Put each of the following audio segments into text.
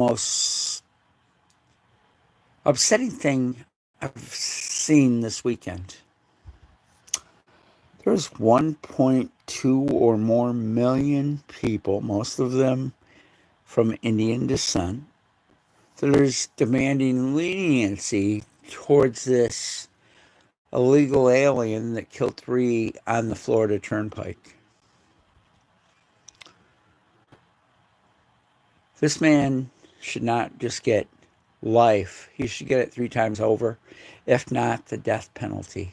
most upsetting thing I've seen this weekend. There's 1.2 or more million people, most of them from Indian descent, that are demanding leniency towards this illegal alien that killed 3 on the Florida Turnpike. This man should not just get life, he should get it 3 times over, if not the death penalty.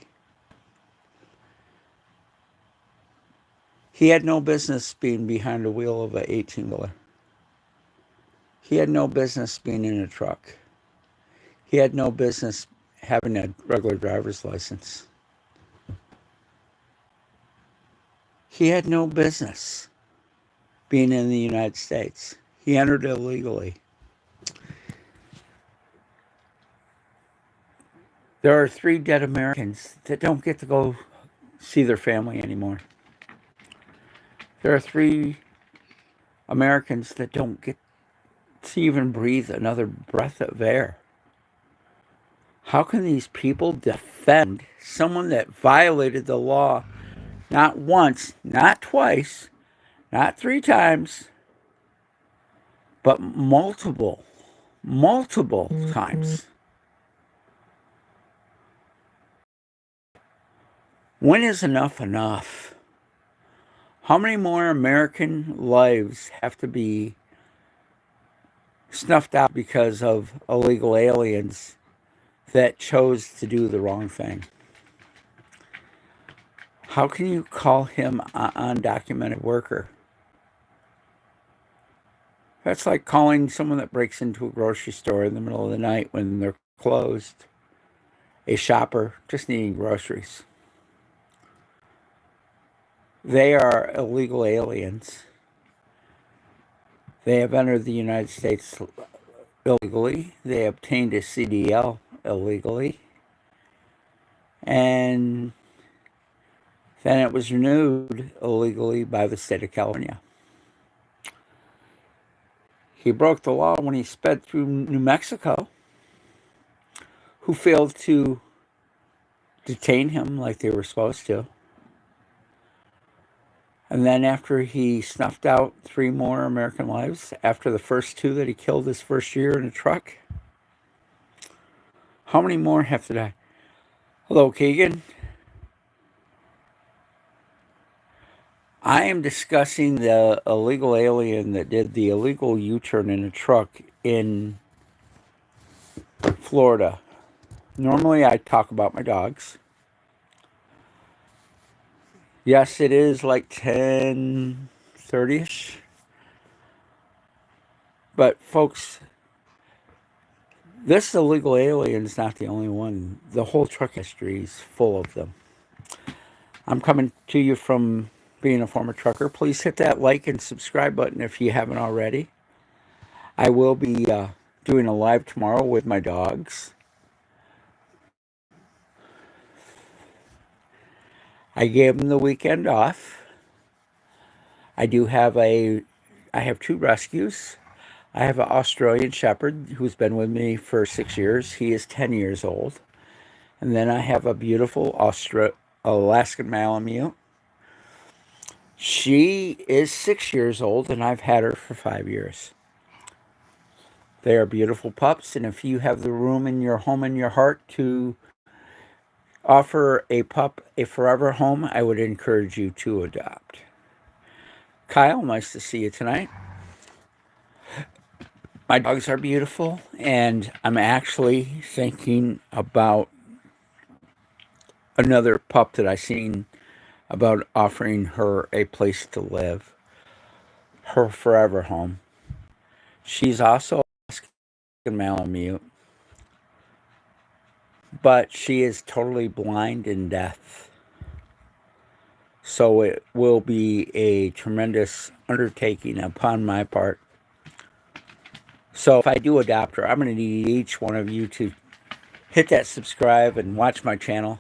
He had no business being behind the wheel of an 18-wheeler. He had no business being in a truck. He had no business having a regular driver's license. He had no business being in the United States. He entered illegally. There are 3 dead Americans that don't get to go see their family anymore. There are 3 Americans that don't get to even breathe another breath of air. How can these people defend someone that violated the law not once, not twice, not 3 times, but multiple times? When is enough enough? How many more American lives have to be snuffed out because of illegal aliens that chose to do the wrong thing? How can you call him an undocumented worker? That's like calling someone that breaks into a grocery store in the middle of the night when they're closed a shopper just needing groceries. They are illegal aliens. They have entered the United States illegally. They obtained a CDL illegally. And then it was renewed illegally by the state of California. He broke the law when he sped through New Mexico, who failed to detain him like they were supposed to. And then after he snuffed out 3 more American lives, after the first 2 that he killed his first year in a truck, how many more have to die? Hello, Keegan. I am discussing the illegal alien that did the illegal U-turn in a truck in Florida. Normally I talk about my dogs. Yes, it is like 10:30ish. But folks, this illegal alien is not the only one. The whole truck history is full of them. I'm coming to you from being a former trucker. Please hit that like and subscribe button if you haven't already. I will be doing a live tomorrow with my dogs. I gave them the weekend off. I have 2 rescues. I have an Australian Shepherd who's been with me for 6 years. He is 10 years old. And then I have a beautiful Alaskan Malamute. She is 6 years old, and I've had her for 5 years. They are beautiful pups, and if you have the room in your home and your heart to offer a pup a forever home, I would encourage you to adopt. Kyle, nice to see you tonight. My dogs are beautiful, and I'm actually thinking about another pup that I seen about offering her a place to live, her forever home. She's also a Malamute, but she is totally blind and deaf. So it will be a tremendous undertaking upon my part. So if I do adopt her, I'm going to need each one of you to hit that subscribe and watch my channel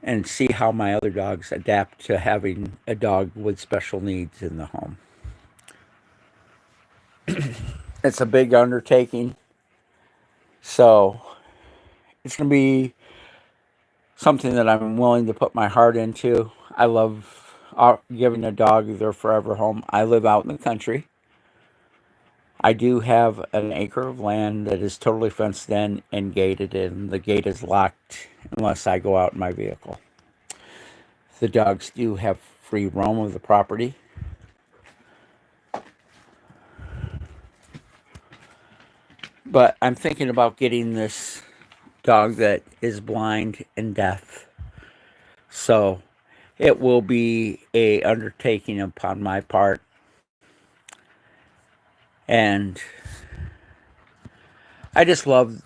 and see how my other dogs adapt to having a dog with special needs in the home. It's a big undertaking. So it's going to be something that I'm willing to put my heart into. I love giving a dog their forever home. I live out in the country. I do have an acre of land that is totally fenced in and gated, and the gate is locked unless I go out in my vehicle. The dogs do have free roam of the property. But I'm thinking about getting this dog that is blind and deaf. So it will be a undertaking upon my part. And I just love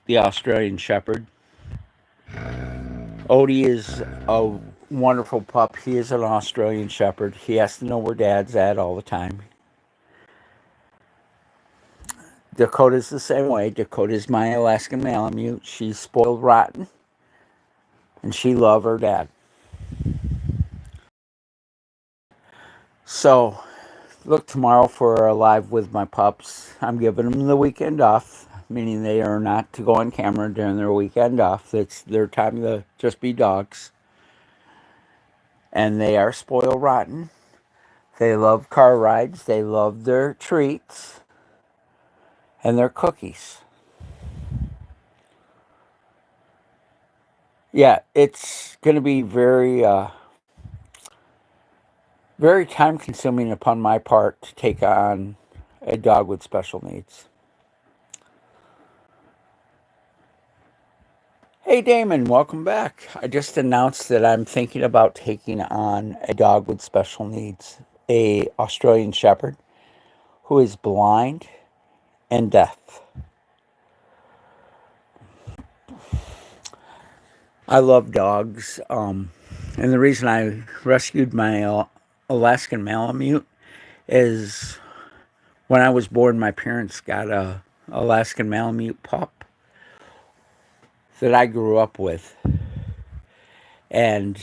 the Australian Shepherd. Odie is a wonderful pup. He is an Australian Shepherd. He has to know where Dad's at all the time. Dakota's the same way. Dakota's my Alaskan Malamute. She's spoiled rotten, and she loves her dad. So, look tomorrow for a live with my pups. I'm giving them the weekend off, meaning they are not to go on camera during their weekend off. It's their time to just be dogs. And they are spoiled rotten. They love car rides. They love their treats and their cookies. Yeah, it's going to be very time consuming upon my part to take on a dog with special needs. Hey Damon, welcome back. I just announced that I'm thinking about taking on a dog with special needs, a Australian Shepherd who is blind and deaf. I love dogs, and the reason I rescued my Alaskan Malamute is when I was born, my parents got a Alaskan Malamute pup that I grew up with, and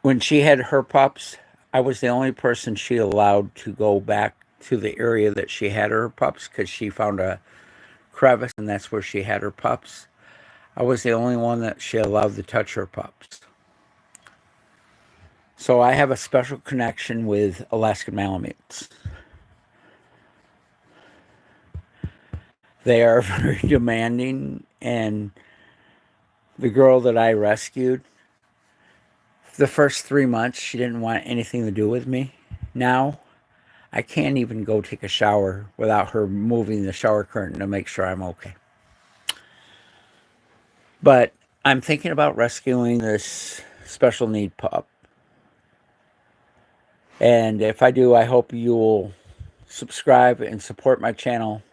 when she had her pups, I was the only person she allowed to go back to the area that she had her pups because she found a crevice and that's where she had her pups. I was the only one that she allowed to touch her pups. So I have a special connection with Alaskan Malamutes. They are very demanding, and the girl that I rescued, the first 3 months, she didn't want anything to do with me. Now, I can't even go take a shower without her moving the shower curtain to make sure I'm okay. But I'm thinking about rescuing this special need pup. And if I do, I hope you will subscribe and support my channel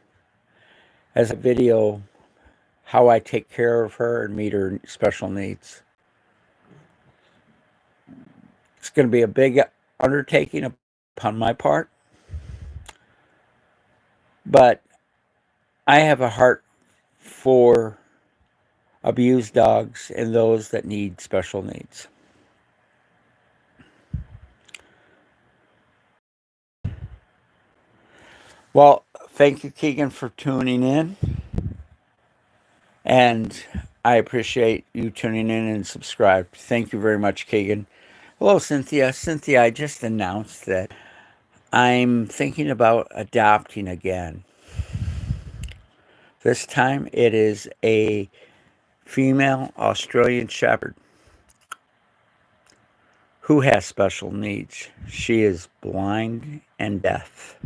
as a video how I take care of her and meet her special needs. It's going to be a big undertaking upon my part, but I have a heart for abused dogs and those that need special needs. Well, thank you, Keegan, for tuning in. And I appreciate you tuning in and subscribe. Thank you very much, Keegan. Hello, Cynthia. Cynthia, I just announced that I'm thinking about adopting again. This time it is a female Australian Shepherd who has special needs. She is blind and deaf.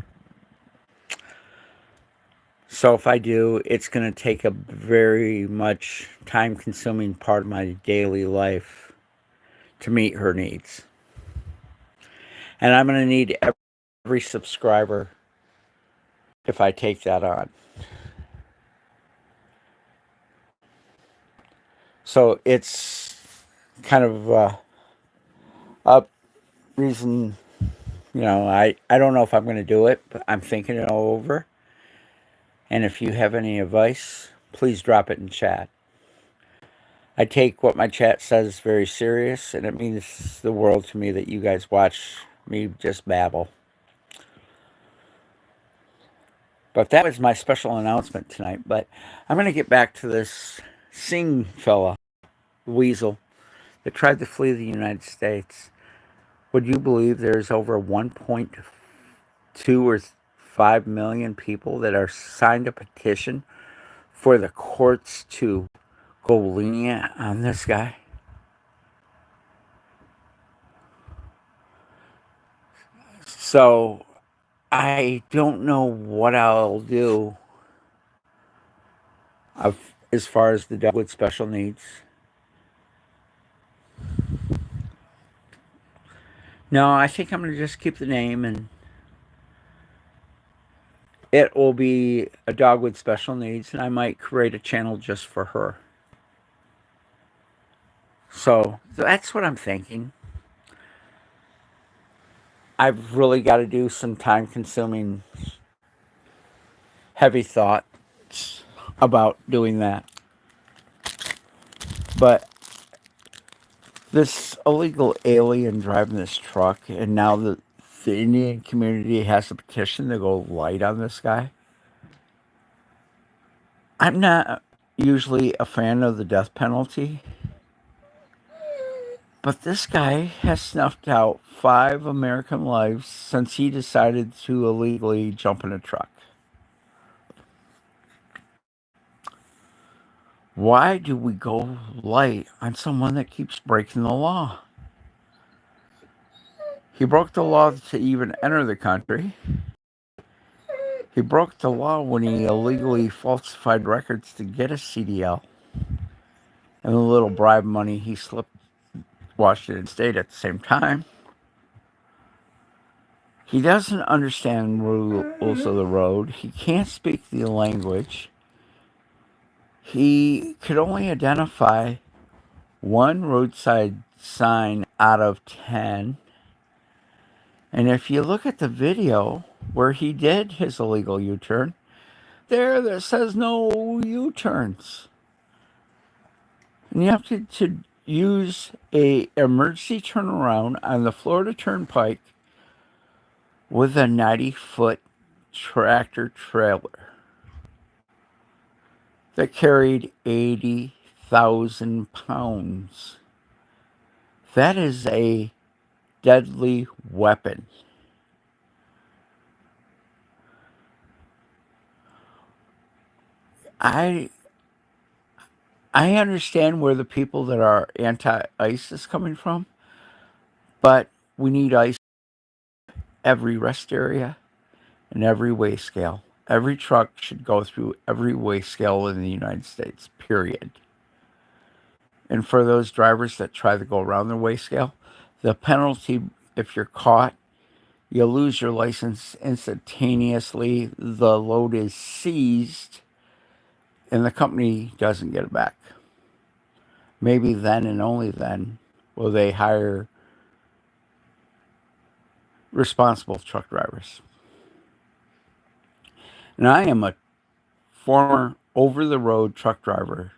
So if I do, it's going to take a very much time-consuming part of my daily life to meet her needs. And I'm going to need every subscriber if I take that on. So it's kind of a reason, I don't know if I'm going to do it, but I'm thinking it all over. And if you have any advice, please drop it in chat. I take what my chat says very serious, and it means the world to me that you guys watch me just babble. But that was my special announcement tonight. But I'm going to get back to this Singh fella, Weasel, that tried to flee the United States. Would you believe there's over 1.2 or 5 million people that are signed a petition for the courts to go lenient on this guy? So I don't know what I'll do as far as the dog with special needs. No, I think I'm going to just keep the name, and it will be a dog with special needs, and I might create a channel just for her. So that's what I'm thinking. I've really got to do some time consuming, heavy thoughts about doing that. But this illegal alien driving this truck, and now the Indian community has a petition to go light on this guy. I'm not usually a fan of the death penalty, but this guy has snuffed out 5 American lives since he decided to illegally jump in a truck. Why do we go light on someone that keeps breaking the law? He broke the law to even enter the country. He broke the law when he illegally falsified records to get a CDL. And the little bribe money he slipped Washington State at the same time. He doesn't understand rules of the road. He can't speak the language. He could only identify one roadside sign out of 10. And if you look at the video where he did his illegal U-turn, there says no U-turns. And you have to use a emergency turnaround on the Florida Turnpike with a 90-foot tractor trailer that carried 80,000 pounds. That is a deadly weapon. I understand where the people that are anti-ICE is coming from, but we need ICE every rest area and every weigh scale. Every truck should go through every weigh scale in the United States, period. And for those drivers that try to go around the weigh scale, the penalty, if you're caught, you lose your license instantaneously. The load is seized, and the company doesn't get it back. Maybe then and only then will they hire responsible truck drivers. And I am a former over-the-road truck driver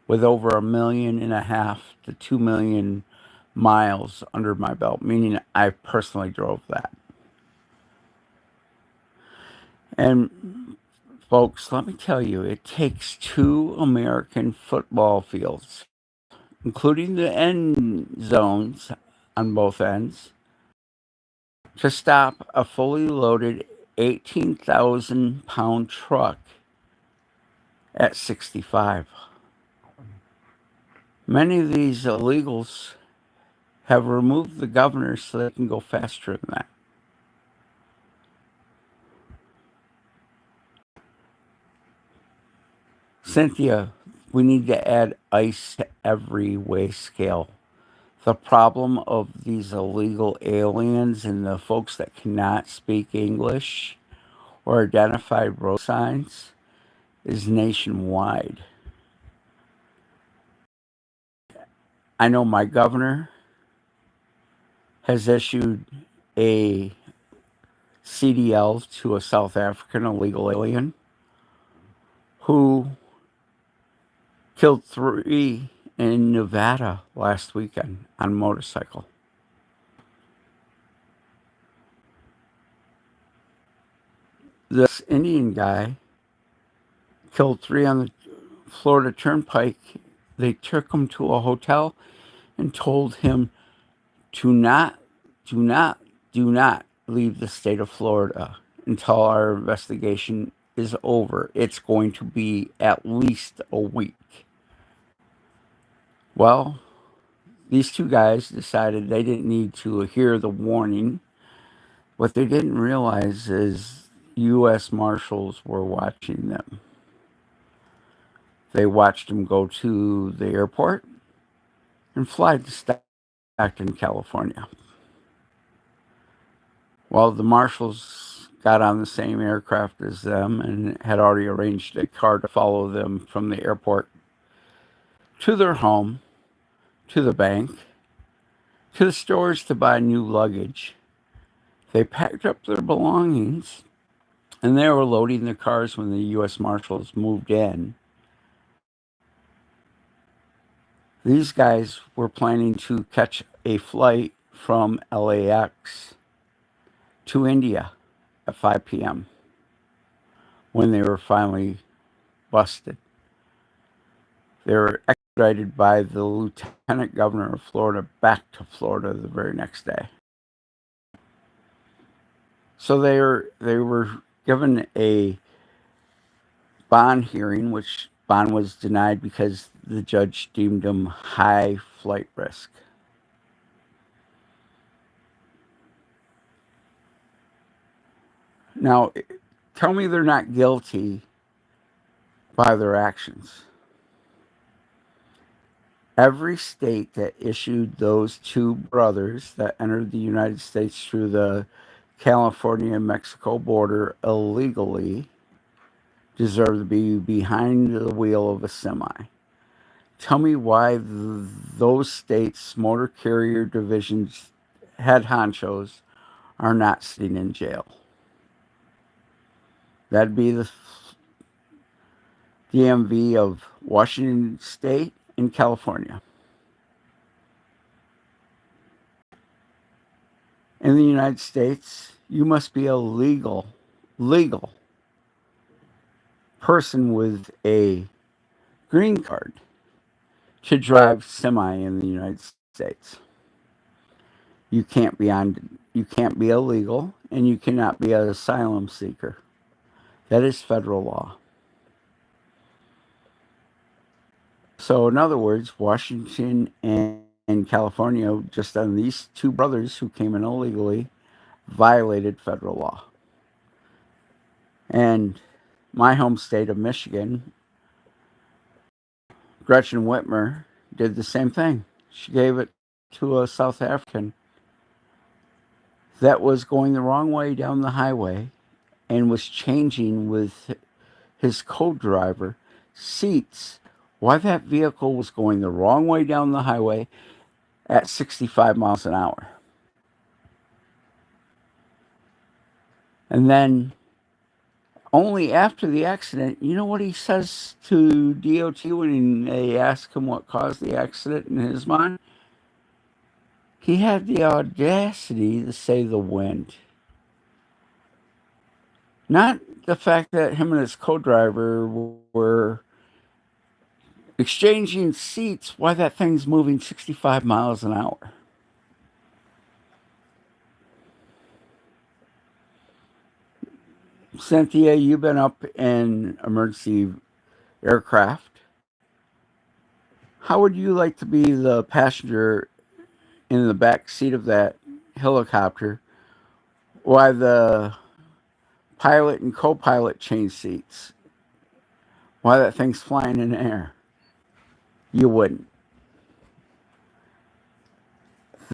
with over 1.5 million to 2 million miles under my belt, meaning I personally drove that. And folks, let me tell you, it takes 2 American football fields, including the end zones on both ends, to stop a fully loaded 18,000-pound truck at 65. Many of these illegals have removed the governors so they can go faster than that. Cynthia, we need to add ICE to every weigh scale. The problem of these illegal aliens and the folks that cannot speak English or identify road signs is nationwide. I know my governor has issued a CDL to a South African illegal alien who killed 3 in Nevada last weekend on a motorcycle. this Indian guy killed three on the Florida Turnpike. They took him to a hotel and told him to not, do not, do not leave the state of Florida until our investigation is over. It's going to be at least a week. Well, these two guys decided they didn't need to hear the warning. What they didn't realize is U.S. Marshals were watching them. They watched them go to the airport and fly to Stockton, California. Well, the Marshals got on the same aircraft as them and had already arranged a car to follow them from the airport to their home, to the bank, to the stores to buy new luggage. They packed up their belongings and they were loading their cars when the U.S. Marshals moved in. These guys were planning to catch a flight from LAX to India at 5 p.m. when they were finally busted. They were extradited by the Lieutenant Governor of Florida back to Florida the very next day. So they were given a bond hearing, which bond was denied because the judge deemed them high flight risk. Now, tell me they're not guilty by their actions. Every state that issued those two brothers that entered the United States through the California and Mexico border illegally deserve to be behind the wheel of a semi. Tell me why those states' motor carrier divisions head honchos are not sitting in jail. That'd be the DMV of Washington State and California. In the United States, you must be a legal person with a green card to drive semi in the United States. You can't be illegal, and you cannot be an asylum seeker. That is federal law. So in other words, Washington and California, just on these two brothers who came in illegally, violated federal law. And my home state of Michigan, Gretchen Whitmer did the same thing. She gave it to a South African that was going the wrong way down the highway and was changing with his co-driver seats. Why that vehicle was going the wrong way down the highway at 65 miles an hour. And then only after the accident, you know what he says to DOT when they ask him what caused the accident in his mind? He had the audacity to say the wind. Not the fact that him and his co-driver were exchanging seats, why that thing's moving 65 miles an hour. Cynthia, you've been up in emergency aircraft. How would you like to be the passenger in the back seat of that helicopter while the pilot and co-pilot change seats while that thing's flying in the air? You wouldn't.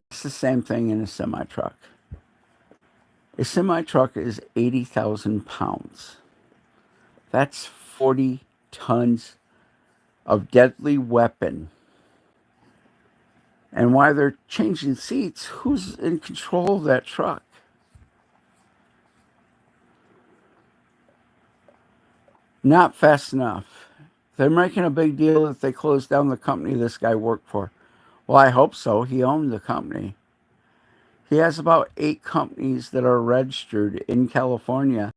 It's the same thing in a semi-truck. A semi-truck is 80,000 pounds. That's 40 tons of deadly weapon. And while they're changing seats, who's in control of that truck? Not fast enough. They're making a big deal that they closed down the company this guy worked for. Well, I hope so. He owned the company. He has about 8 companies that are registered in California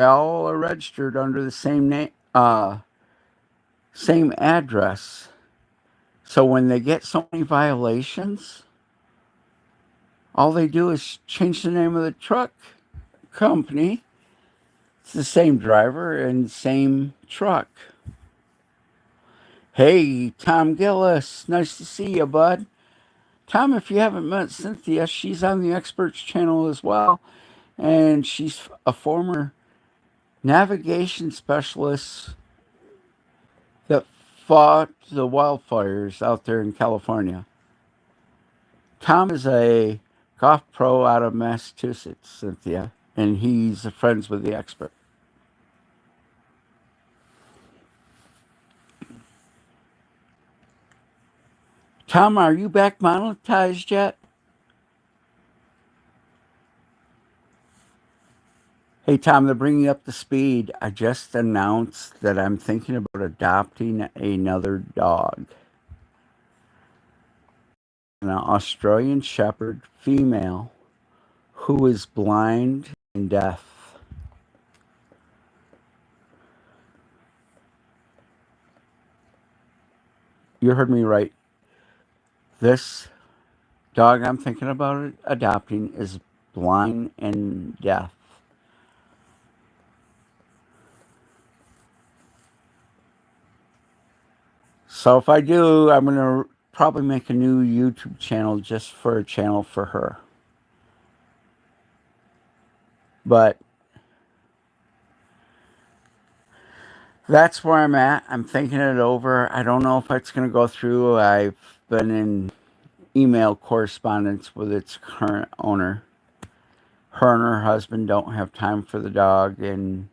all are registered under the same name, same address. So when they get so many violations, all they do is change the name of the truck company. It's the same driver and same truck. Hey, Tom Gillis, nice to see you, bud. Tom, if you haven't met Cynthia, she's on the Experts channel as well, and she's a former navigation specialist that fought the wildfires out there in California. Tom is a golf pro out of Massachusetts, Cynthia, and he's friends with the expert. Tom, are you back monetized yet? Hey, Tom, to bring you up to speed, I just announced that I'm thinking about adopting another dog. An Australian Shepherd female who is blind and deaf. You heard me right. This dog I'm thinking about adopting is blind and deaf. So if I do, I'm going to probably make a new YouTube channel just for a channel for her. But that's where I'm at. I'm thinking it over. I don't know if it's going to go through. I've been in email correspondence with its current owner. Her and her husband don't have time for the dog, and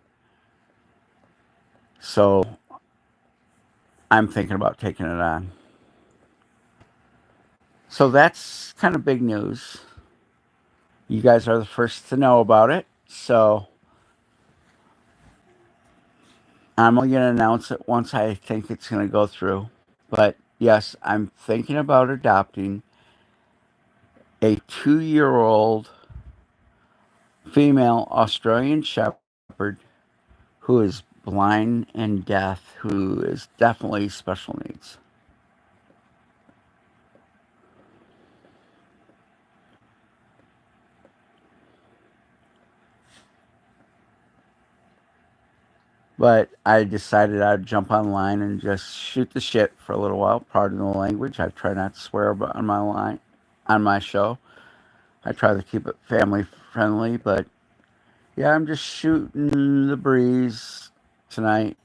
so I'm thinking about taking it on. So that's kind of big news. You guys are the first to know about it, so I'm only going to announce it once I think it's going to go through. But yes, I'm thinking about adopting a 2-year-old female Australian Shepherd who is blind and deaf, who is definitely special needs. But I decided I'd jump online and just shoot the shit for a little while. Pardon the language. I try not to swear on my show. I try to keep it family friendly, but yeah, I'm just shooting the breeze tonight.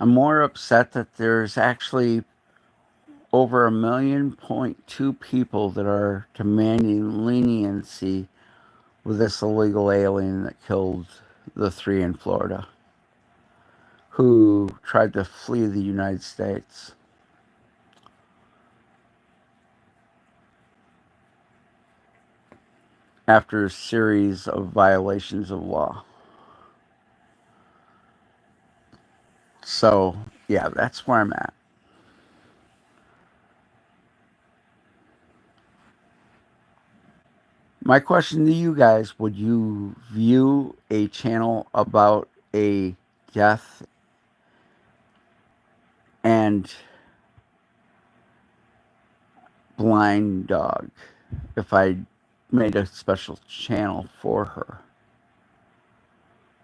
I'm more upset that there's actually over 1.2 million people that are demanding leniency with this illegal alien that killed the 3 in Florida, who tried to flee the United States. After a series of violations of law. So, yeah, that's where I'm at. My question to you guys, would you view a channel about a death and blind dog if I made a special channel for her?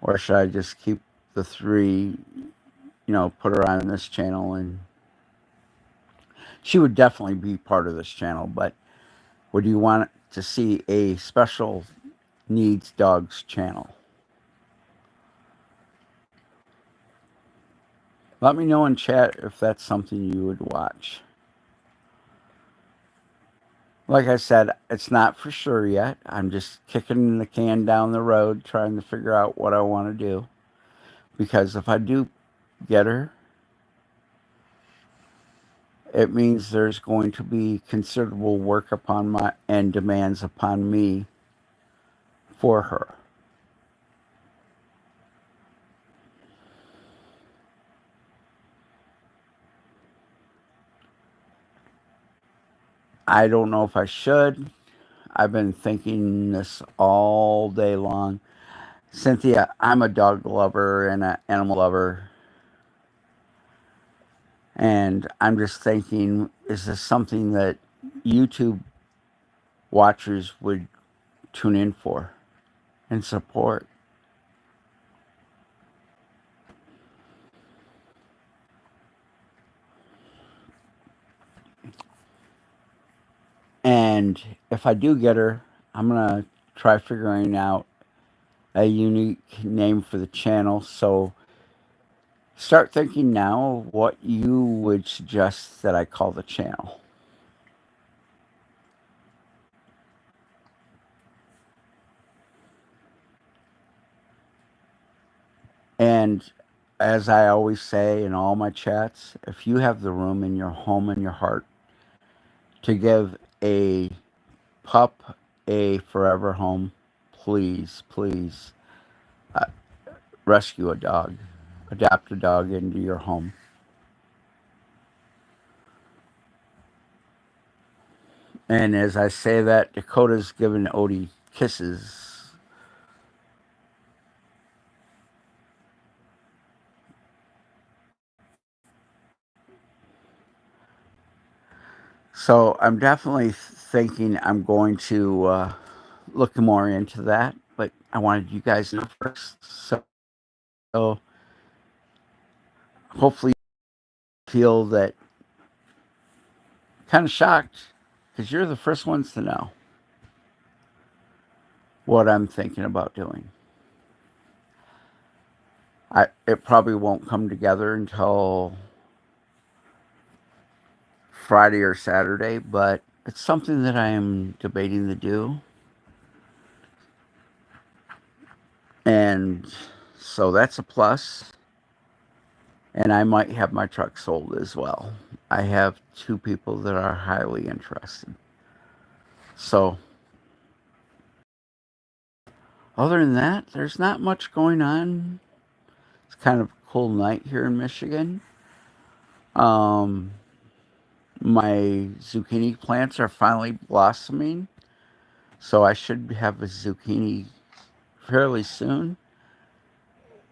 Or should I just keep the 3, put her on this channel, and she would definitely be part of this channel, but would you want to see a special needs dogs channel? Let me know in chat if that's something you would watch. Like I said, it's not for sure yet. I'm just kicking the can down the road, trying to figure out what I want to do. Because if I do get her, it means there's going to be considerable work upon my and demands upon me for her. I don't know if I should. I've been thinking this all day long. Cynthia, I'm a dog lover and an animal lover, and I'm just thinking, is this something that YouTube watchers would tune in for and support? And if I do get her, I'm gonna try figuring out a unique name for the channel. So start thinking now what you would suggest that I call the channel. And as I always say in all my chats, if you have the room in your home and your heart to give a pup a forever home, please, please uh, rescue a dog, adopt a dog into your home. And as I say that, Dakota's giving Odie kisses. So I'm definitely thinking I'm going to look more into that. But I wanted you guys to know first. So hopefully you feel that kind of shocked because you're the first ones to know what I'm thinking about doing. It probably won't come together until Friday or Saturday, but it's something that I am debating to do. And so that's a plus. And I might have my truck sold as well. I have two people that are highly interested. So, other than that, there's not much going on. It's kind of a cool night here in Michigan. Um, my zucchini plants are finally blossoming, so I should have a zucchini fairly soon.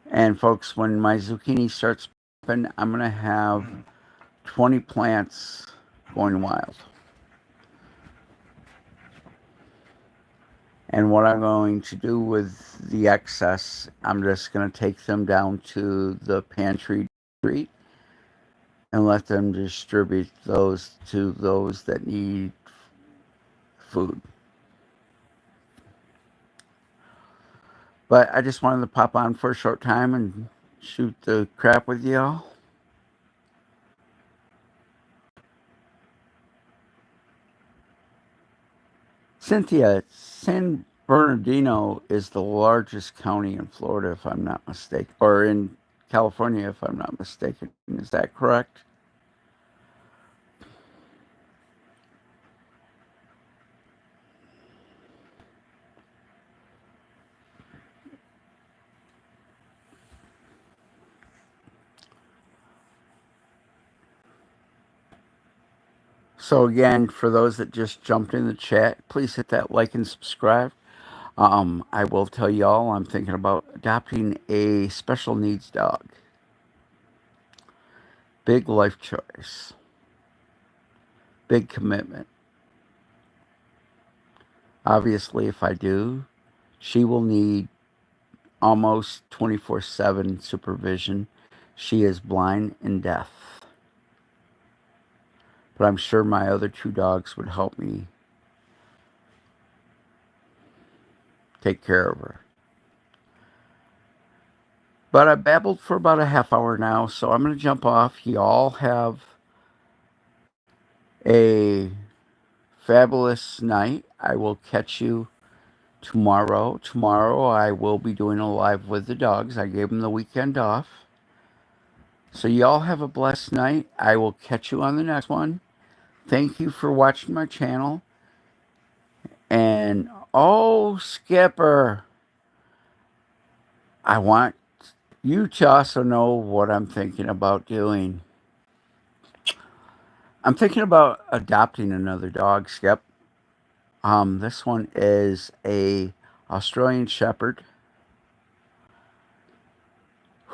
And folks, when my zucchini starts popping, I'm gonna have 20 plants going wild. And what I'm going to do with the excess, I'm just going to take them down to the pantry street and let them distribute those to those that need food. But I just wanted to pop on for a short time and shoot the crap with y'all. Cynthia, San Bernardino is the largest county in Florida, if I'm not mistaken, or in California, if I'm not mistaken. Is that correct? So again, for those that just jumped in the chat, please hit that like and subscribe. I will tell y'all I'm thinking about adopting a special needs dog. Big life choice. Big commitment. Obviously, if I do, she will need almost 24/7 supervision. She is blind and deaf. But I'm sure my other two dogs would help me take care of her. But I babbled for about a half hour now, so I'm going to jump off. Y'all have a fabulous night. I will catch you tomorrow. Tomorrow I will be doing a live with the dogs. I gave them the weekend off. So y'all have a blessed night. I will catch you on the next one. Thank you for watching my channel. And oh, Skipper, I want you to also know what I'm thinking about doing. I'm thinking about adopting another dog, Skip. This one is a Australian Shepherd.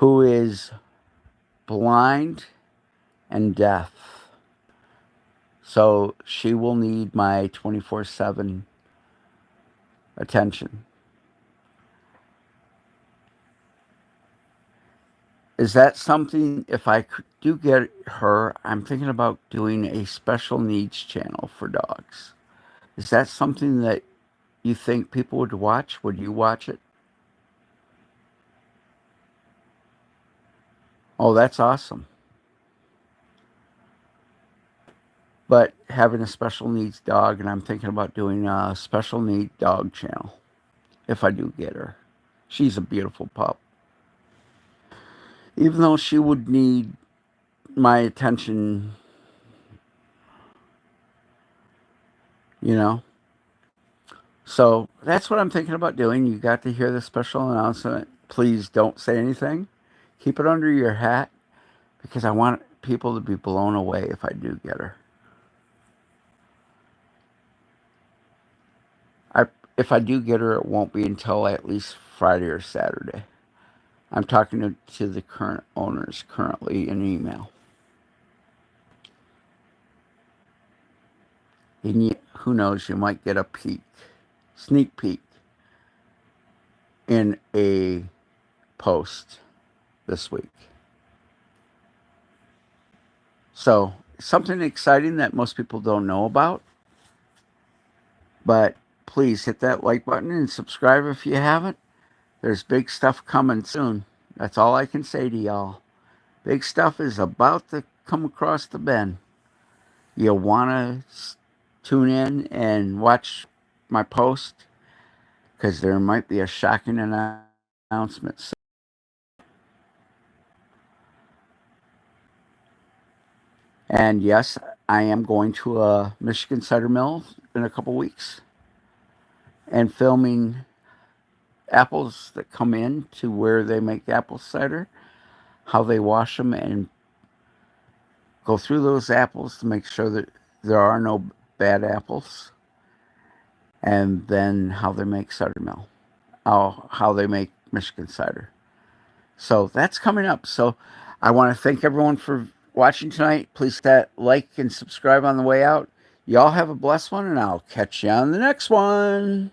who is blind and deaf. So she will need my 24/7 attention. Is that something, if I do get her, I'm thinking about doing a special needs channel for dogs. Is that something that you think people would watch? Would you watch it? Oh, that's awesome. But having a special needs dog, and I'm thinking about doing a special need dog channel if I do get her. She's a beautiful pup. Even though she would need my attention, you know. So that's what I'm thinking about doing. You got to hear the special announcement. Please don't say anything. Keep it under your hat because I want people to be blown away if I do get her. If I do get her, it won't be until at least Friday or Saturday. I'm talking to the current owners currently in email. And who knows, you might get a sneak peek in a post this week. So, something exciting that most people don't know about. But please hit that like button and subscribe if you haven't. There's big stuff coming soon. That's all I can say to y'all. Big stuff is about to come across the bend. You'll want to tune in and watch my post because there might be a shocking announcement. And yes, I am going to a Michigan cider mill in a couple weeks and filming apples that come in to where they make apple cider, how they wash them and go through those apples to make sure that there are no bad apples, and then how they make cider mill, how they make Michigan cider. So that's coming up. So I want to thank everyone for watching tonight. Please hit that like and subscribe on the way out. Y'all have a blessed one, and I'll catch you on the next one.